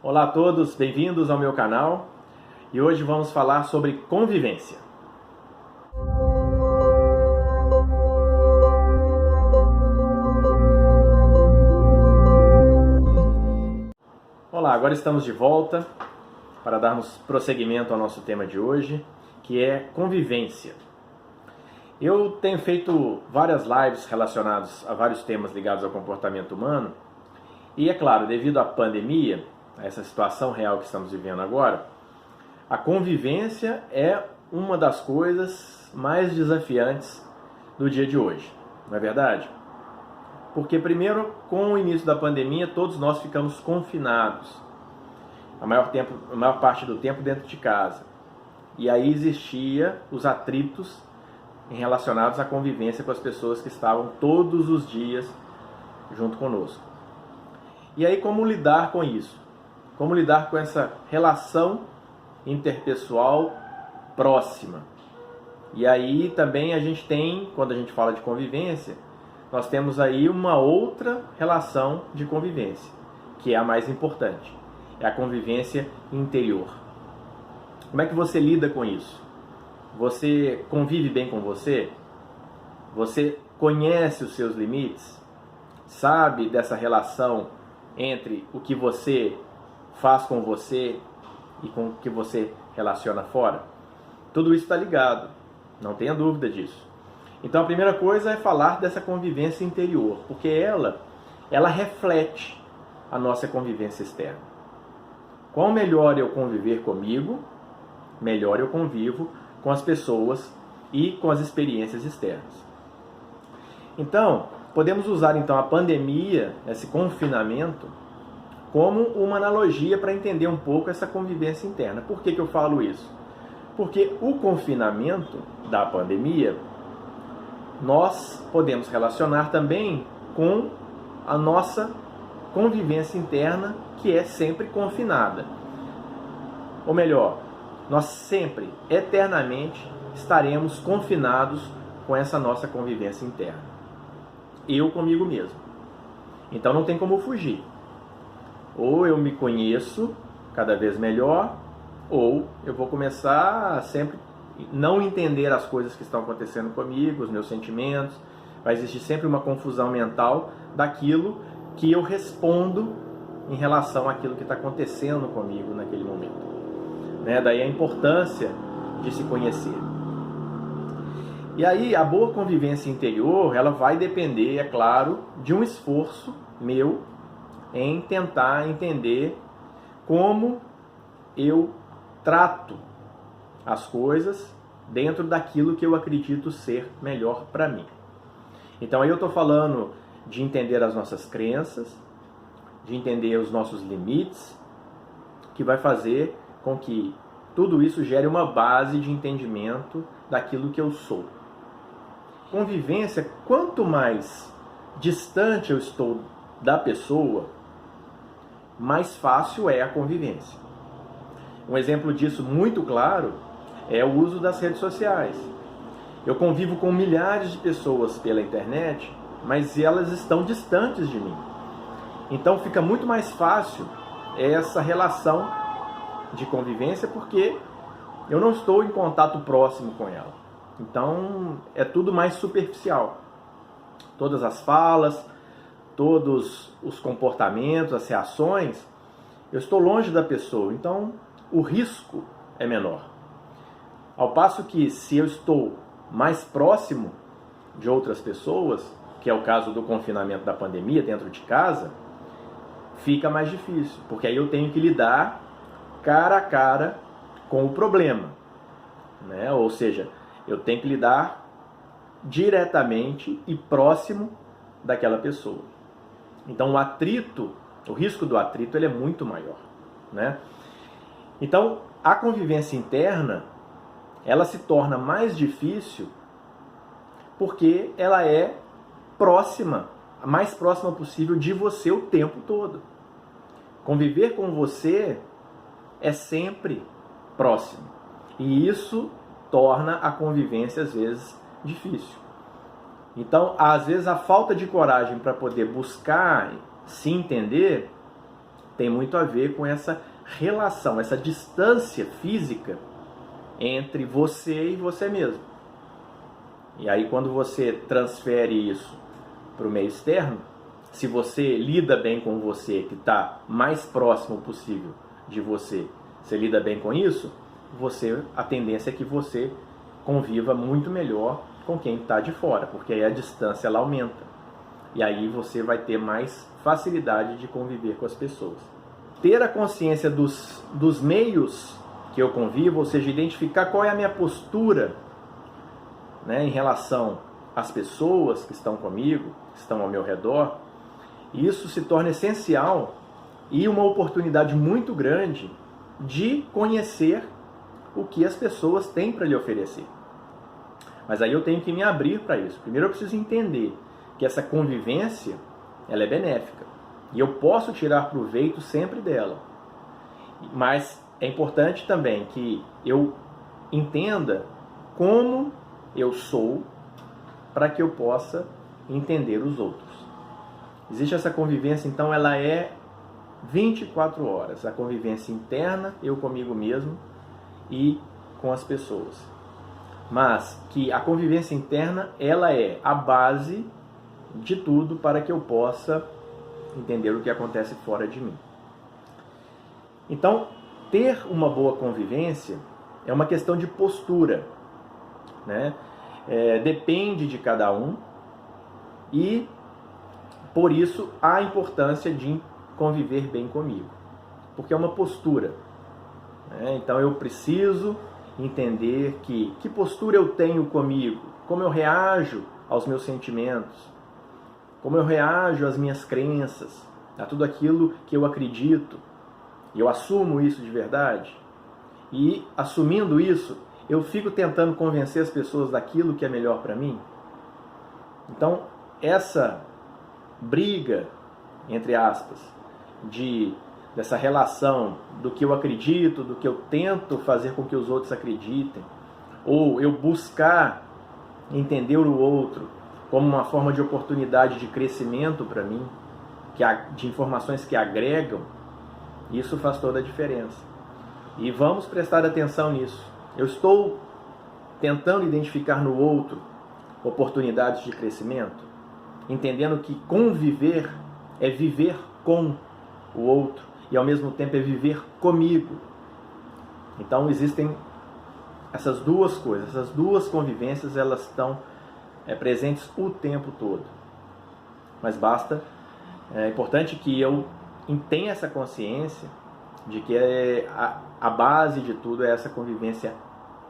Olá a todos, bem-vindos ao meu canal e hoje vamos falar sobre convivência. Olá, agora estamos de volta para darmos prosseguimento ao nosso tema de hoje, que é convivência. Eu tenho feito várias lives relacionadas a vários temas ligados ao comportamento humano e, é claro, devido à pandemia, a essa situação real que estamos vivendo agora, a convivência é uma das coisas mais desafiantes do dia de hoje, não é verdade? Porque primeiro, com o início da pandemia, todos nós ficamos confinados, a maior parte do tempo dentro de casa. E aí existia os atritos relacionados à convivência com as pessoas que estavam todos os dias junto conosco. E aí como lidar com isso? Como lidar com essa relação interpessoal próxima? E aí também a gente tem, quando a gente fala de convivência, nós temos aí uma outra relação de convivência, que é a mais importante. É a convivência interior. Como é que você lida com isso? Você convive bem com você? Você conhece os seus limites? Sabe dessa relação entre o que você faz com você e com o que você relaciona fora? Tudo isso está ligado, não tenha dúvida disso. Então a primeira coisa é falar dessa convivência interior, porque ela reflete a nossa convivência externa. Quanto melhor eu conviver comigo, melhor eu convivo com as pessoas e com as experiências externas. Então, podemos usar então a pandemia, esse confinamento, como uma analogia para entender um pouco essa convivência interna. Por que eu falo isso? Porque o confinamento da pandemia, nós podemos relacionar também com a nossa convivência interna, que é sempre confinada. Ou melhor, nós sempre, eternamente, estaremos confinados com essa nossa convivência interna. Eu comigo mesmo. Então não tem como fugir. Ou eu me conheço cada vez melhor, ou eu vou começar a sempre não entender as coisas que estão acontecendo comigo, os meus sentimentos. Vai existir sempre uma confusão mental daquilo que eu respondo em relação àquilo que está acontecendo comigo naquele momento. Daí a importância de se conhecer. E aí a boa convivência interior, ela vai depender, é claro, de um esforço meu em tentar entender como eu trato as coisas dentro daquilo que eu acredito ser melhor para mim. Então aí eu estou falando de entender as nossas crenças, de entender os nossos limites, que vai fazer com que tudo isso gere uma base de entendimento daquilo que eu sou. Convivência, quanto mais distante eu estou da pessoa, mais fácil é a convivência. Um exemplo disso muito claro é o uso das redes sociais. Eu convivo com milhares de pessoas pela internet, mas elas estão distantes de mim. Então fica muito mais fácil essa relação de convivência porque eu não estou em contato próximo com ela. Então é tudo mais superficial. Todas as falas, todos os comportamentos, as reações, eu estou longe da pessoa, então o risco é menor. Ao passo que se eu estou mais próximo de outras pessoas, que é o caso do confinamento da pandemia dentro de casa, fica mais difícil, porque aí eu tenho que lidar cara a cara com o problema, Ou seja, eu tenho que lidar diretamente e próximo daquela pessoa. Então o risco do atrito ele é muito maior, Então a convivência interna, ela se torna mais difícil porque ela é próxima, a mais próxima possível de você o tempo todo. Conviver com você é sempre próximo. E isso torna a convivência, às vezes, difícil. Então, às vezes, a falta de coragem para poder buscar se entender tem muito a ver com essa relação, essa distância física entre você e você mesmo. E aí quando você transfere isso para o meio externo, se você lida bem com você, que está mais próximo possível de você, você lida bem com isso, a tendência é que você conviva muito melhor com quem está de fora, porque aí a distância ela aumenta. E aí você vai ter mais facilidade de conviver com as pessoas. Ter a consciência dos meios que eu convivo, ou seja, identificar qual é a minha postura, né, em relação às pessoas que estão comigo, que estão ao meu redor, isso se torna essencial e uma oportunidade muito grande de conhecer o que as pessoas têm para lhe oferecer. Mas aí eu tenho que me abrir para isso. Primeiro eu preciso entender que essa convivência ela é benéfica e eu posso tirar proveito sempre dela. Mas é importante também que eu entenda como eu sou para que eu possa entender os outros. Existe essa convivência, então ela é 24 horas. A convivência interna, eu comigo mesmo e com as pessoas. Mas que a convivência interna, ela é a base de tudo para que eu possa entender o que acontece fora de mim. Então, ter uma boa convivência é uma questão de postura, né? Depende de cada um e, por isso, há a importância de conviver bem comigo, porque é uma postura, né? Então, eu preciso entender que postura eu tenho comigo, como eu reajo aos meus sentimentos, como eu reajo às minhas crenças, a tudo aquilo que eu acredito, e eu assumo isso de verdade. E assumindo isso, eu fico tentando convencer as pessoas daquilo que é melhor para mim. Então, essa briga, entre aspas, dessa relação do que eu acredito, do que eu tento fazer com que os outros acreditem, ou eu buscar entender o outro como uma forma de oportunidade de crescimento para mim, de informações que agregam, isso faz toda a diferença. E vamos prestar atenção nisso. Eu estou tentando identificar no outro oportunidades de crescimento, entendendo que conviver é viver com o outro e ao mesmo tempo é viver comigo. Então existem essas duas coisas, essas duas convivências, elas estão presentes o tempo todo. Mas é importante que eu tenha essa consciência de que a base de tudo é essa convivência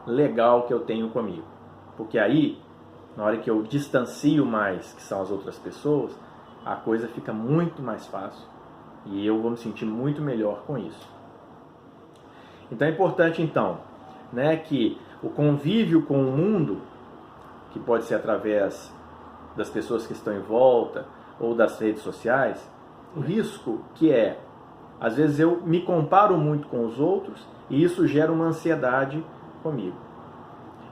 legal que eu tenho comigo. Porque aí, na hora que eu distancio mais, que são as outras pessoas, a coisa fica muito mais fácil e eu vou me sentir muito melhor com isso. Então é importante, então, né, que o convívio com o mundo, que pode ser através das pessoas que estão em volta ou das redes sociais, o risco que às vezes eu me comparo muito com os outros e isso gera uma ansiedade comigo.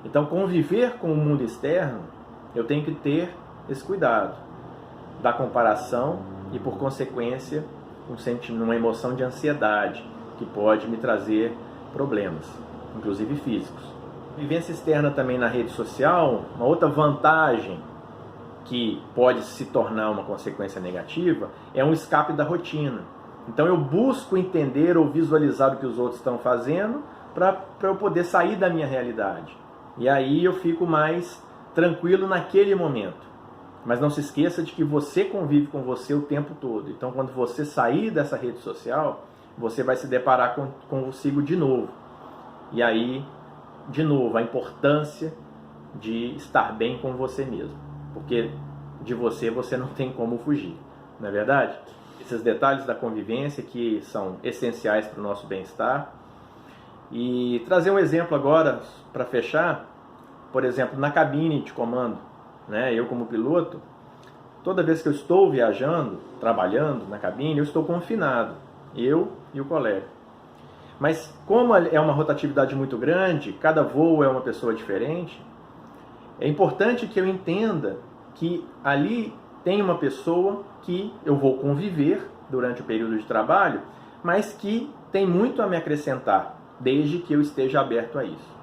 Então, conviver com o mundo externo, eu tenho que ter esse cuidado da comparação e, por consequência, uma emoção de ansiedade que pode me trazer problemas, inclusive físicos. Vivência externa também na rede social, uma outra vantagem que pode se tornar uma consequência negativa é um escape da rotina. Então eu busco entender ou visualizar o que os outros estão fazendo para eu poder sair da minha realidade. E aí eu fico mais tranquilo naquele momento. Mas não se esqueça de que você convive com você o tempo todo. Então quando você sair dessa rede social, você vai se deparar consigo de novo. E aí, de novo, a importância de estar bem com você mesmo. Porque de você não tem como fugir, não é verdade? Esses detalhes da convivência que são essenciais para o nosso bem-estar. E trazer um exemplo agora para fechar, por exemplo, na cabine de comando, né? Eu como piloto, toda vez que eu estou viajando, trabalhando na cabine, eu estou confinado, eu e o colega. Mas como é uma rotatividade muito grande, cada voo é uma pessoa diferente, é importante que eu entenda que ali tem uma pessoa que eu vou conviver durante o período de trabalho, mas que tem muito a me acrescentar, desde que eu esteja aberto a isso.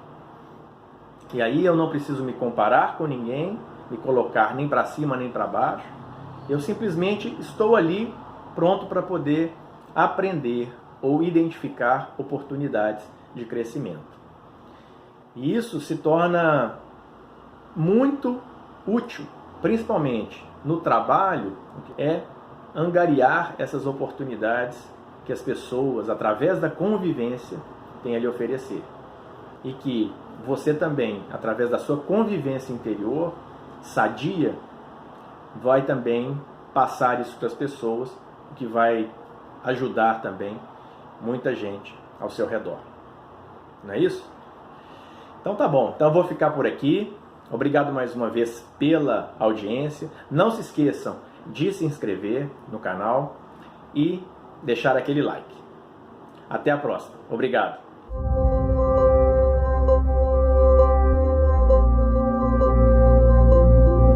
E aí eu não preciso me comparar com ninguém, me colocar nem para cima nem para baixo. Eu simplesmente estou ali pronto para poder aprender ou identificar oportunidades de crescimento. E isso se torna muito útil, principalmente no trabalho, é angariar essas oportunidades que as pessoas, através da convivência, têm a lhe oferecer. E que você também, através da sua convivência interior, sadia, vai também passar isso para as pessoas, o que vai ajudar também muita gente ao seu redor. Não é isso? Então tá bom, então eu vou ficar por aqui. Obrigado mais uma vez pela audiência. Não se esqueçam de se inscrever no canal e deixar aquele like. Até a próxima. Obrigado.